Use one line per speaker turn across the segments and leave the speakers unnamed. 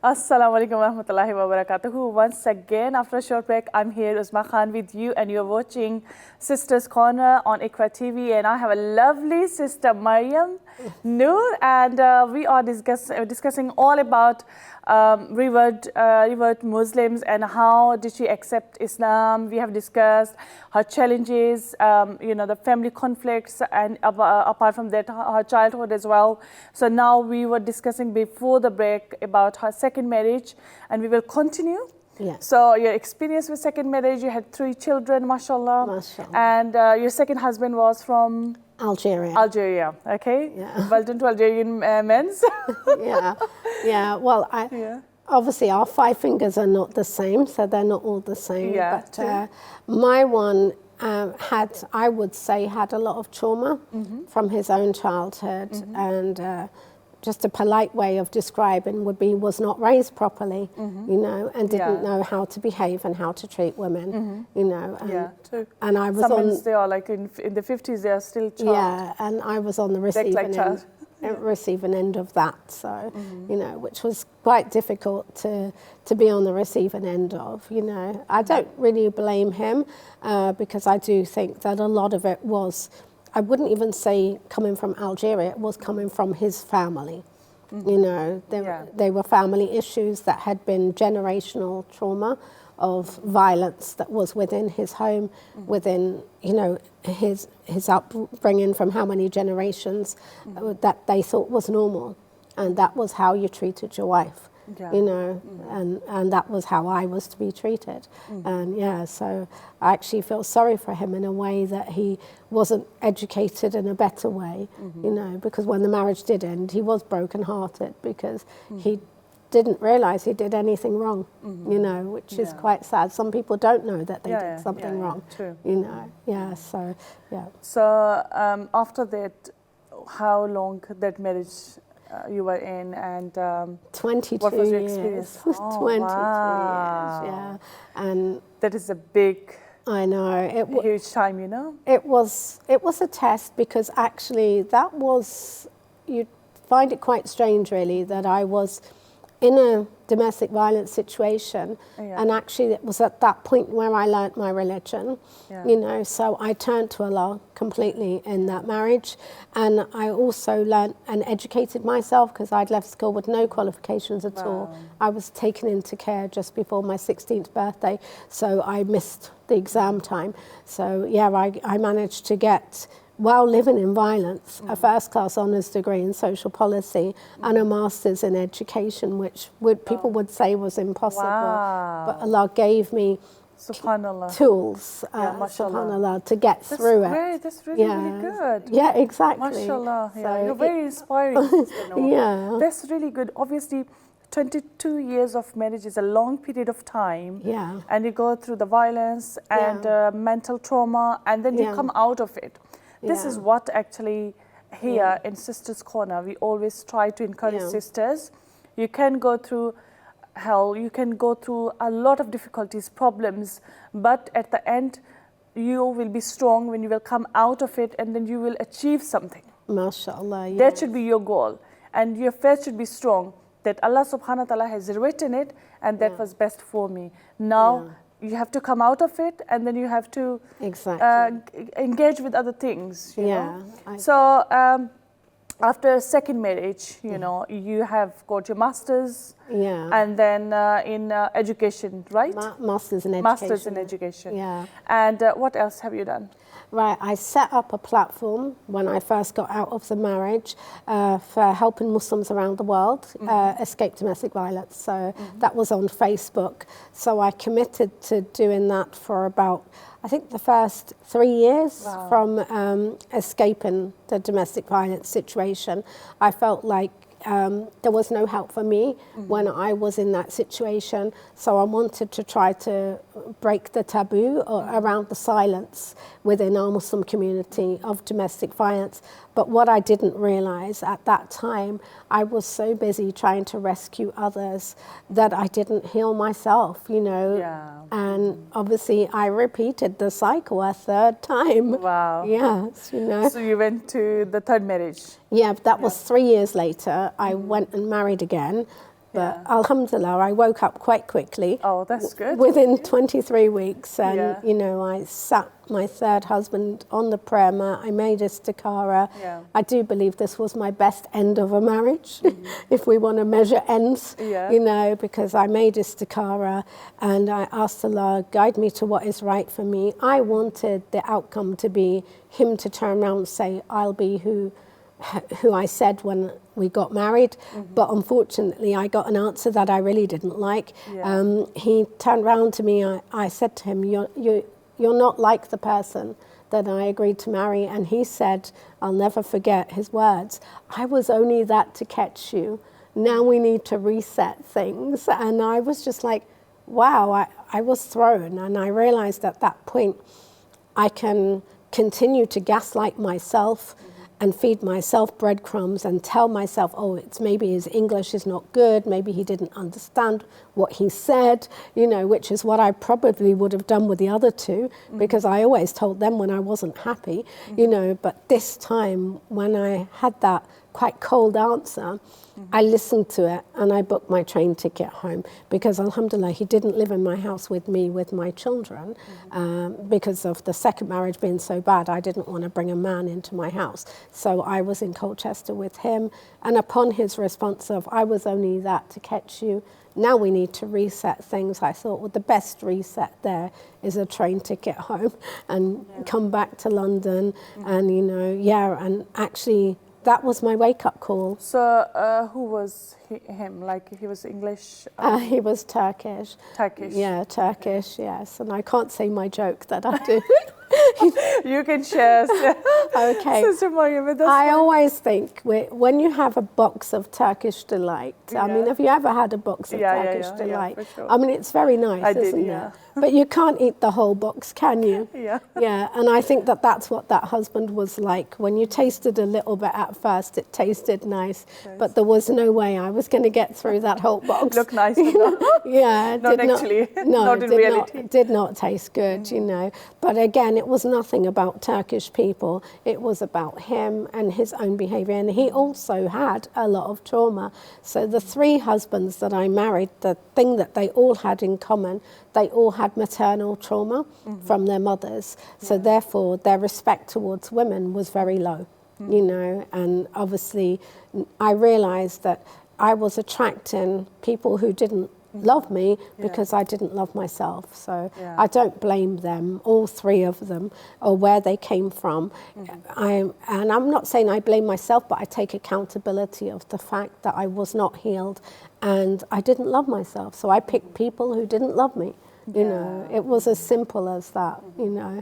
Assalamu alaikum warahmatullahi wabarakatuh. Once again, after a short break, I'm here, Uzma Khan, with you, and you're watching Sisters Corner on IQRA TV. And I have a lovely sister, Maryam Noor, and we are discussing all about revert Muslims and how did she accept Islam. We have discussed her challenges, the family conflicts, and apart from that, her childhood as well. So now we were discussing before the break about her second marriage, and we will continue.
Yeah.
So your experience with second marriage, you had 3 children, mashallah.
Mashallah.
And your second husband was from?
Algeria.
Algeria, okay.
Yeah.
Well done to Algerian men.
Yeah. Well, obviously our 5 fingers are not the same, so they're not all the same.
Yeah,
but my one I would say, had a lot of trauma from his own childhood, and just a polite way of describing would be was not raised properly, and didn't know how to behave and how to treat women, And, and I was
sometimes they are like in the 50s, they are still child.
Yeah, and I was on the receiving end of that, so which was quite difficult to be on the receiving end of. I don't really blame him because I do think that a lot of it was, I wouldn't even say coming from Algeria, it was coming from his family. They were family issues that had been generational trauma of violence that was within his home, within, his upbringing from how many generations that they thought was normal. And that was how you treated your wife. And that was how I was to be treated. And so I actually feel sorry for him in a way that he wasn't educated in a better way, because when the marriage did end, he was brokenhearted because he didn't realize he did anything wrong, which is quite sad. Some people don't know that they did something wrong,
true.
So
after that, how long that marriage you were in, and
22
what was your experience?
years. 22 years, and
that is a big,
I know,
huge time,
It was a test, because actually that was, you'd find it quite strange really that I was in a domestic violence situation, and actually it was at that point where I learnt my religion, so I turned to Allah completely in that marriage, and I also learnt and educated myself because I'd left school with no qualifications at all. I was taken into care just before my 16th birthday, so I missed the exam time. So I managed to get, while living in violence, a first-class honours degree in social policy and a master's in education, which people would say was impossible. But Allah gave me
Subhanallah.
tools, subhanallah, to get through it.
Great. That's really good.
Yeah, exactly.
Mashallah. So you're very inspiring. That's really good. Obviously, 22 years of marriage is a long period of time. And you go through the violence and mental trauma, and then you come out of it. This is what actually here in Sisters Corner, we always try to encourage sisters. You can go through hell, you can go through a lot of difficulties, problems, but at the end, you will be strong when you will come out of it, and then you will achieve something.
MashaAllah.
That should be your goal. And your faith should be strong, that Allah subhanahu wa ta'ala has written it, and that was best for me. Now, you have to come out of it, and then you have to engage with other things. You know? So after second marriage, you have got your master's, and then in education, right?
Master's in education.
Master's in education. And what else have you done?
Right, I set up a platform when I first got out of the marriage for helping Muslims around the world escape domestic violence. So that was on Facebook. So I committed to doing that for about, I think, the first 3 years from escaping the domestic violence situation. I felt like there was no help for me when I was in that situation. So I wanted to try to break the taboo around the silence within our Muslim community of domestic violence. But what I didn't realize at that time, I was so busy trying to rescue others that I didn't heal myself, And obviously I repeated the cycle a third time.
Wow.
Yes,
So you went to the third marriage?
Yeah, that was 3 years later. I went and married again. But alhamdulillah, I woke up quite quickly.
Oh, that's good.
Within 23 weeks. And, you know, I sat my third husband on the prayer mat. I made istikhara. I do believe this was my best end of a marriage, if we want to measure ends, you know, because I made istikhara and I asked Allah, guide me to what is right for me. I wanted the outcome to be him to turn around and say, I'll be who I said when we got married, but unfortunately I got an answer that I really didn't like. He turned around to me, I said to him, you're not like the person that I agreed to marry, and he said, I'll never forget his words, I was only that to catch you, now we need to reset things. And I was just like, wow, I was thrown, and I realized at that point I can continue to gaslight myself and feed myself breadcrumbs and tell myself, oh, it's maybe his English is not good, maybe he didn't understand what he said, you know, which is what I probably would have done with the other two, because I always told them when I wasn't happy, you know, but this time when I had that quite cold answer, I listened to it and I booked my train ticket home, because alhamdulillah he didn't live in my house with me with my children, because of the second marriage being so bad. I didn't want to bring a man into my house, so I was in Colchester with him. And upon his response of, I was only that to catch you, now we need to reset things, I thought, well, the best reset there is a train ticket home and come back to London. And you know, and actually that was my wake-up call.
So who was him? Like, he was English?
He was Turkish.
Turkish?
Yeah, Turkish, yes. And I can't say my joke that I do.
You can share.
Okay. I always think when you have a box of Turkish delight, I mean, have you ever had a box of Turkish delight?
For sure.
I mean, it's very nice, isn't it? But you can't eat the whole box, can you? Yeah, and I think that that's what that husband was like. When you tasted a little bit at first, it tasted nice, but there was no way I was going to get through that whole box.
Look nice, but
not
actually.
No,
not in reality.
It did not taste good, you know. But again, it was nothing about Turkish people. It was about him and his own behaviour. And he also had a lot of trauma. So the three husbands that I married, the thing that they all had in common, they all had maternal trauma from their mothers. So therefore, their respect towards women was very low, you know. And obviously, I realised that I was attracting people who didn't love me because I didn't love myself. So I don't blame them, all three of them, or where they came from. And I'm not saying I blame myself, but I take accountability of the fact that I was not healed and I didn't love myself. So I picked people who didn't love me. You know, it was as simple as that, you know,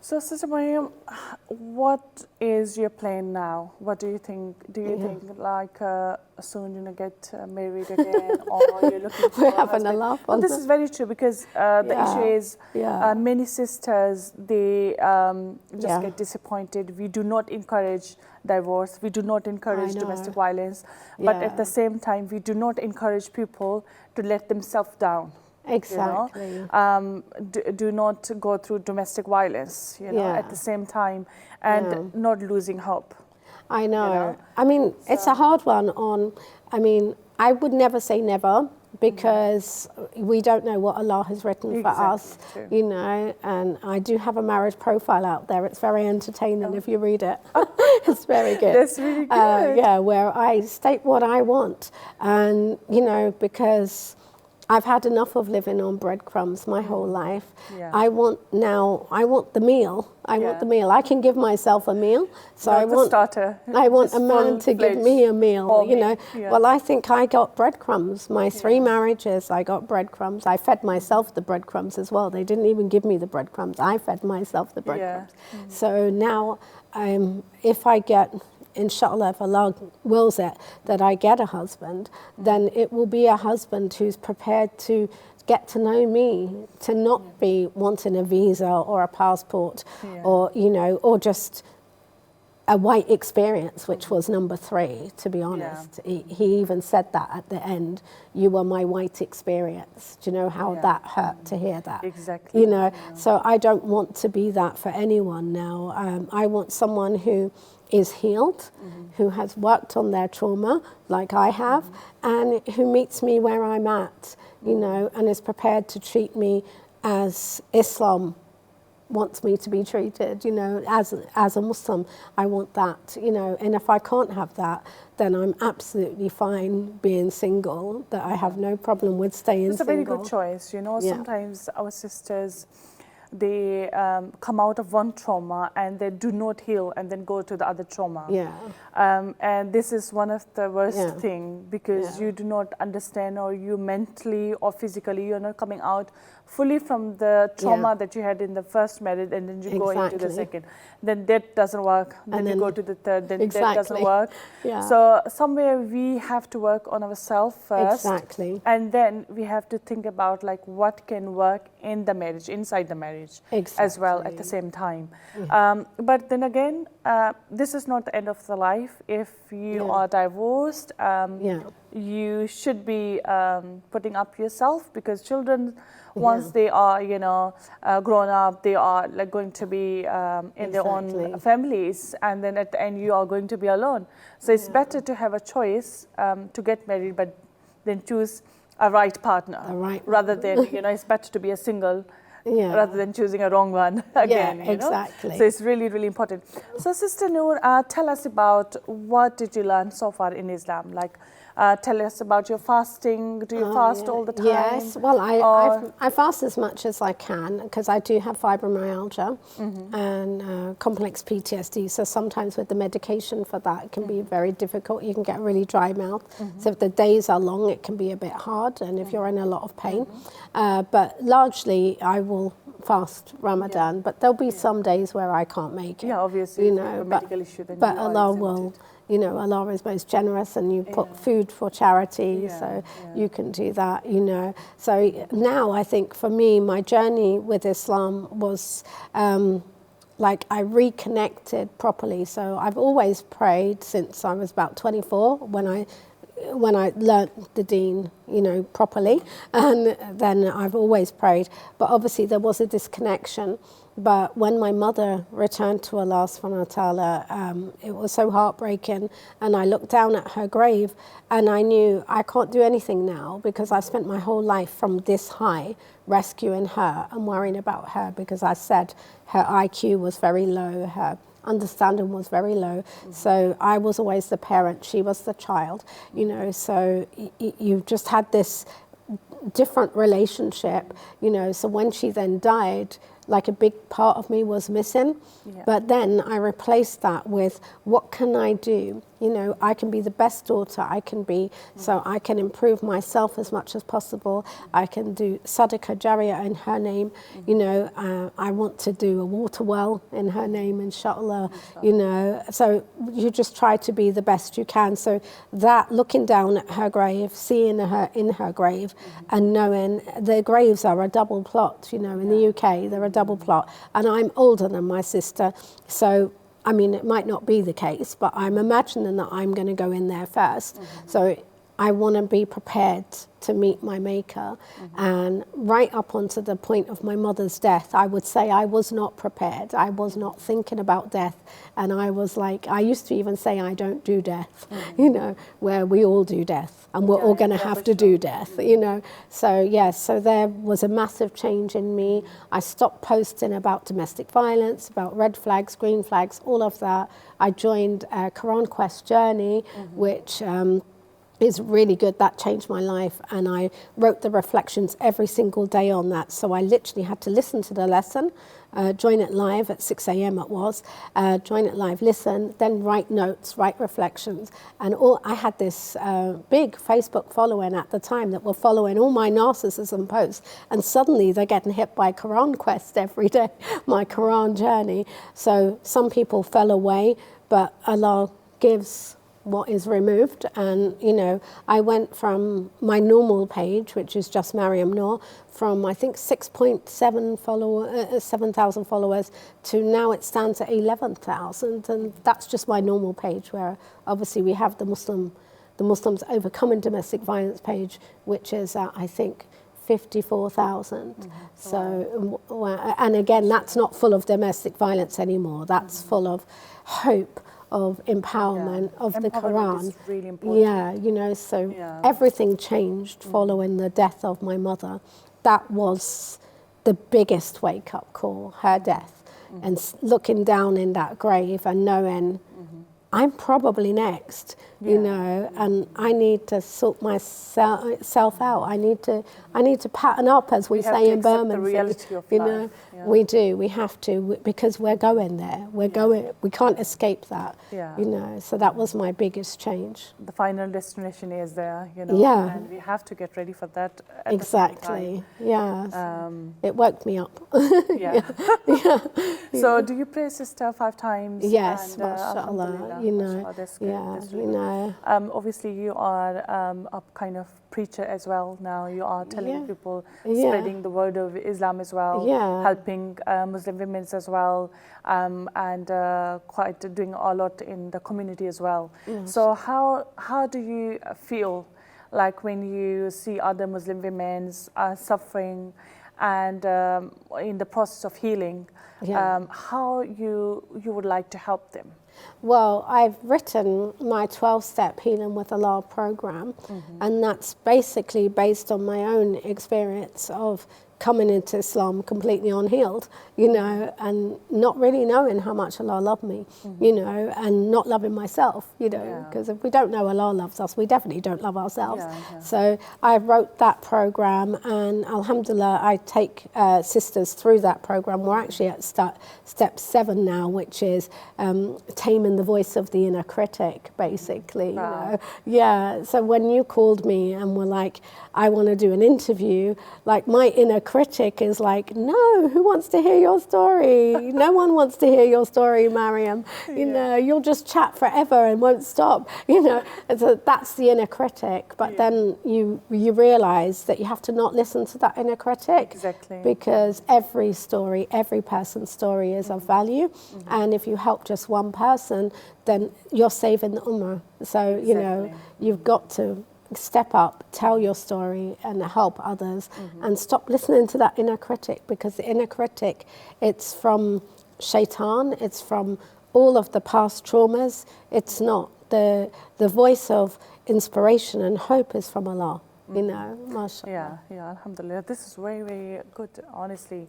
So, Sister Maryam, what is your plan now? What do you think? Do you think like soon you're gonna get married again, or you're looking for
We're having a laugh on
this is very true, because the issue is many sisters, they just get disappointed. We do not encourage divorce. We do not encourage domestic violence. But at the same time, we do not encourage people to let themselves down.
Exactly.
You know? Do not go through domestic violence, you know, at the same time, and not losing hope.
I know.
You know?
I mean, it's a hard one I mean, I would never say never, because we don't know what Allah has written for us, you know, and I do have a marriage profile out there. It's very entertaining if you read it. It's very good.
That's really good.
Where I state what I want, and, you know, because I've had enough of living on breadcrumbs my whole life. I want the meal. I want the meal. I can give myself a meal. So I want a man to give me a meal, you know. Well, I think I got breadcrumbs. My 3 marriages, I got breadcrumbs. I fed myself the breadcrumbs as well. They didn't even give me the breadcrumbs. I fed myself the breadcrumbs. So now, if I get, inshallah, if Allah wills it, that I get a husband, then it will be a husband who's prepared to get to know me, to not be wanting a visa or a passport or, you know, or just a white experience, which was number 3, to be honest. He even said that at the end, you were my white experience. Do you know how that hurt to hear that?
Exactly.
You know, so I don't want to be that for anyone now. I want someone who is healed, who has worked on their trauma like I have, and who meets me where I'm at, you know, and is prepared to treat me as Islam wants me to be treated, you know, as a Muslim. I want that, you know, and if I can't have that, then I'm absolutely fine being single, that I have no problem with staying single.
It's a very good choice, you know. Sometimes our sisters, they come out of one trauma and they do not heal and then go to the other trauma. And this is one of the worst thing, because you do not understand, or you mentally or physically, you're not coming out fully from the trauma that you had in the first marriage, and then you go into the second. Then that doesn't work. Then you go to the third. Then that doesn't work. So somewhere we have to work on ourselves first. And then we have to think about like what can work in the marriage, inside the marriage as well at the same time. But then again, this is not the end of the life. If you are divorced, you should be putting up yourself, because children, once they are, you know, grown up, they are like going to be in their own families, and then at the end you are going to be alone. So it's better to have a choice to get married, but then choose a right partner, rather than, you know, it's better to be a single rather than choosing a wrong one again. You know? So it's really, really important. So Sister Noor, tell us about what did you learn so far in Islam? Like, tell us about your fasting. Do you fast all the time?
Yes, well, I fast as much as I can, because I do have fibromyalgia and complex PTSD. So sometimes with the medication for that, it can be very difficult. You can get a really dry mouth. So if the days are long, it can be a bit hard, and if you're in a lot of pain. But largely, I will fast Ramadan, but there'll be some days where I can't make it.
Yeah, obviously,
you know, but Allah will. You know, Allah is most generous, and you put food for charity, so you can do that, you know. So now I think for me, my journey with Islam was like I reconnected properly. So I've always prayed since I was about 24, when I learnt the deen, you know, properly, and then I've always prayed. But obviously there was a disconnection. But when my mother returned to Allah subhanahu wa ta'ala, it was so heartbreaking, and I looked down at her grave and I knew I can't do anything now, because I spent my whole life from this high rescuing her and worrying about her, because I said her IQ was very low, her understanding was very low. So I was always the parent, she was the child, you know, so you just had this different relationship, you know. So when she then died, like a big part of me was missing. But then I replaced that with, what can I do? You know, I can be the best daughter I can be, so I can improve myself as much as possible. I can do Sadaqah Jariyah in her name. You know, I want to do a water well in her name, inshallah. You know, so you just try to be the best you can. So that, looking down at her grave, seeing her in her grave, and knowing the graves are a double plot, you know, in the UK, they're a double plot. And I'm older than my sister, so I mean, it might not be the case, but I'm imagining that I'm going to go in there first. So I want to be prepared to meet my Maker. And right up onto the point of my mother's death, I would say I was not prepared. I was not thinking about death. And I was like, I used to even say I don't do death, you know, where we all do death. And we're all going to have to do death, you know. So, yes, so there was a massive change in me. I stopped posting about domestic violence, about red flags, green flags, all of that. I joined a Quran Quest journey, which is really good. That changed my life, and I wrote the reflections every single day on that. So I literally had to listen to the lesson, join it live at 6 a.m. it was, join it live, listen, then write notes, write reflections. And I had this big Facebook following at the time that were following all my narcissism posts, and suddenly they're getting hit by Quran Quest every day, my Quran journey. So some people fell away, but Allah gives what is removed. And you know, I went from my normal page, which is just Maryam Noor, from I think 7,000 followers to now it stands at 11,000, and that's just my normal page, where obviously we have the Muslims Overcoming Domestic Violence page, which is I think 54,000. So, and again, that's not full of domestic violence anymore. That's full of hope of empowerment of the Quran.
Is really important.
Yeah, you know, so everything changed following the death of my mother. That was the biggest wake-up call, her death. And looking down in that grave and knowing I'm probably next, you know, and I need to sort myself out. I need to pattern up, as we say in Birmingham.
The reality of
you
life.
know, we do. We have to, because we're going there. We're going. We can't escape that. You know. So that was my biggest change.
The final destination is there, you know. And we have to get ready for that.
Exactly. Yeah. It woke me up.
So, do you pray, sister, 5 times?
Yes, mashallah. You know,
that's good. That's really
you know.
Obviously, you are a kind of preacher as well now. You are telling people, spreading the word of Islam as well, helping Muslim women as well, and quite doing a lot in the community as well. So how do you feel like when you see other Muslim women suffering and in the process of healing, how you would like to help them?
Well, I've written my 12-step Healing with Allah program, and that's basically based on my own experience of coming into Islam completely unhealed, you know, and not really knowing how much Allah loved me, you know, and not loving myself, you know, because if we don't know Allah loves us, we definitely don't love ourselves. So I wrote that program, and alhamdulillah, I take sisters through that program. We're actually at step 7 now, which is taming the voice of the inner critic, basically, you know. Yeah, so when you called me and were like, I want to do an interview, like my inner critic is like, no, who wants to hear your story? No one wants to hear your story, Maryam. You know, you'll just chat forever and won't stop, you know. And so that's the inner critic. But then you realize that you have to not listen to that inner critic.
Exactly.
Because every story, every person's story is of value. And if you help just one person, then you're saving the ummah. So, you know, you've got to step up, tell your story and help others, and stop listening to that inner critic, because the inner critic, it's from shaitan, it's from all of the past traumas. It's not. The voice of inspiration and hope is from Allah, you know, mashallah.
Yeah, alhamdulillah. This is very, very good, honestly.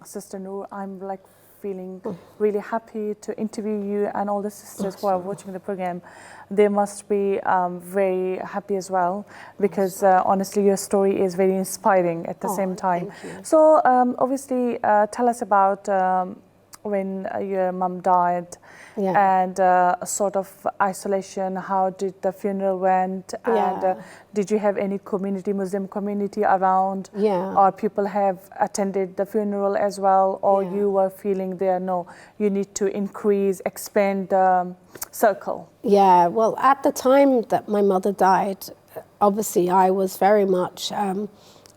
Sister Noor, I'm like feeling really happy to interview you, and all the sisters who are watching the program, they must be very happy as well, because honestly your story is very inspiring at the same time. So obviously tell us about when your mum died, and sort of isolation. How did the funeral went, and did you have any community, Muslim community around, or people have attended the funeral as well, or you were feeling there, no, you need to expand the circle?
Yeah, well, at the time that my mother died, obviously I was very much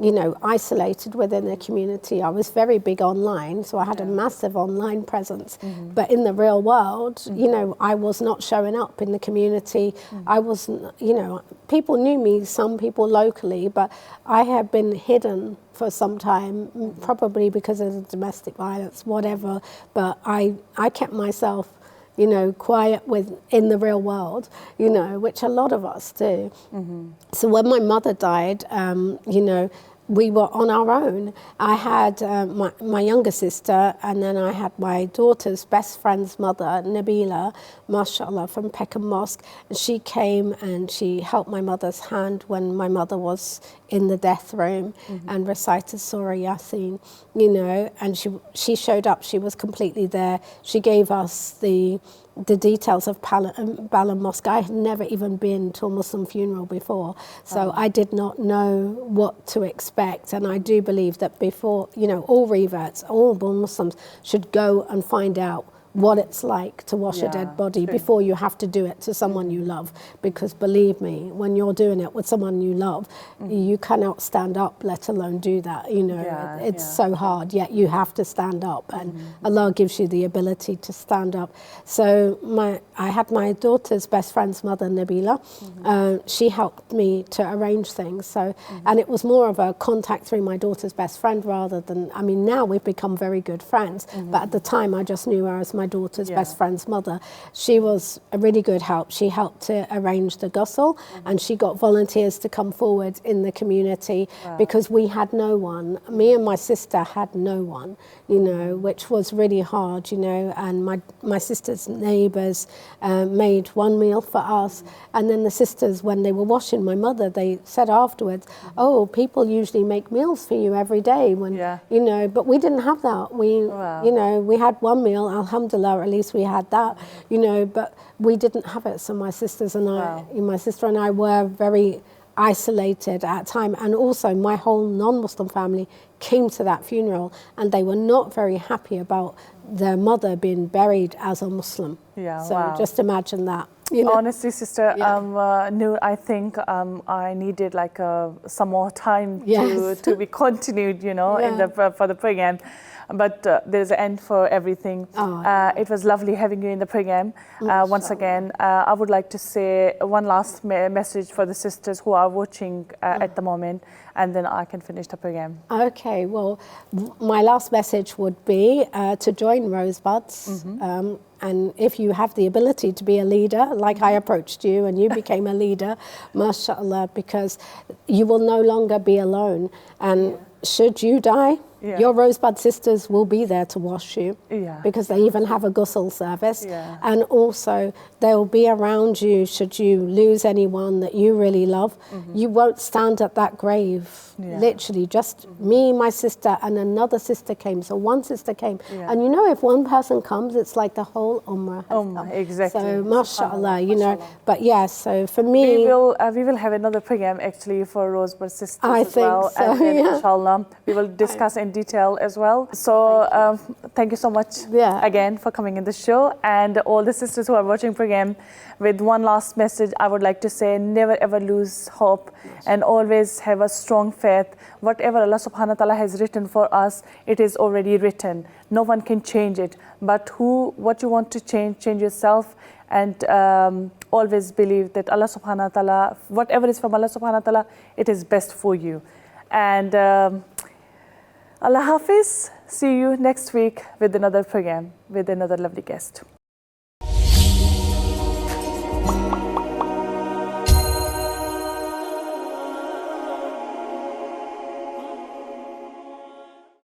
you know, isolated within the community. I was very big online, so I had a massive online presence. But in the real world, you know, I was not showing up in the community. I wasn't, you know, people knew me, some people locally, but I had been hidden for some time, probably because of the domestic violence, whatever. But I kept myself, you know, quiet in the real world, you know, which a lot of us do. So when my mother died, you know, we were on our own. I had my younger sister, and then I had my daughter's best friend's mother, Nabila, mashallah, from Peckham Mosque. And she came and she helped my mother's hand when my mother was in the death room, and recited Surah Yasin, you know, and she showed up, she was completely there. She gave us the details of Balham Mosque. I had never even been to a Muslim funeral before, so I did not know what to expect. And I do believe that before, you know, all reverts, all Muslims should go and find out what it's like to wash a dead body before you have to do it to someone you love. Because believe me, when you're doing it with someone you love, you cannot stand up, let alone do that. You know, it's so hard, yet you have to stand up, and Allah gives you the ability to stand up. So I had my daughter's best friend's mother, Nabila. She helped me to arrange things. So, and it was more of a contact through my daughter's best friend rather than, I mean, now we've become very good friends, but at the time I just knew her as my daughter's best friend's mother. She was a really good help. She helped to arrange the ghusl, and she got volunteers to come forward in the community because we had no one. Me and my sister had no one, you know, which was really hard, you know, and my sister's neighbours made one meal for us, and then the sisters, when they were washing my mother, they said afterwards, oh, people usually make meals for you every day, when you know, but we didn't have that. We you know, we had one meal, alhamdulillah, at least we had that, you know, but we didn't have it. So my sisters and my sister and I were very isolated at time, and also my whole non-Muslim family came to that funeral, and they were not very happy about their mother being buried as a Muslim. So just imagine that. You know?
Honestly, Sister Noor, I think I needed like some more time to be continued, you know, in the for the program. But there's an end for everything. It was lovely having you in the program. Once again, I would like to say one last message for the sisters who are watching at the moment, and then I can finish the program.
Okay, well, my last message would be to join Rosebuds. And if you have the ability to be a leader, like I approached you and you became a leader, mashallah, because you will no longer be alone. And should you die, your Rosebud sisters will be there to wash you, because they even have a ghusl service. And also they'll be around you should you lose anyone that you really love. You won't stand at that grave. Literally, just me, my sister, and another sister came. So one sister came. And you know, if one person comes, it's like the whole Ummah has come.
Exactly.
So mashallah, you know. But so for me,
we will have another program actually for Rosebud sisters as well.
So,
and then inshallah, we will discuss in detail as well. So thank you so much again for coming in the show, and all the sisters who are watching program. With one last message, I would like to say, never ever lose hope, and always have a strong faith. Whatever Allah subhanahu wa ta'ala has written for us, it is already written. No one can change it. But what you want to change yourself, and always believe that Allah subhanahu wa ta'ala, whatever is from Allah subhanahu wa ta'ala, it is best for you. And Allah Hafiz, see you next week with another program, with another lovely guest.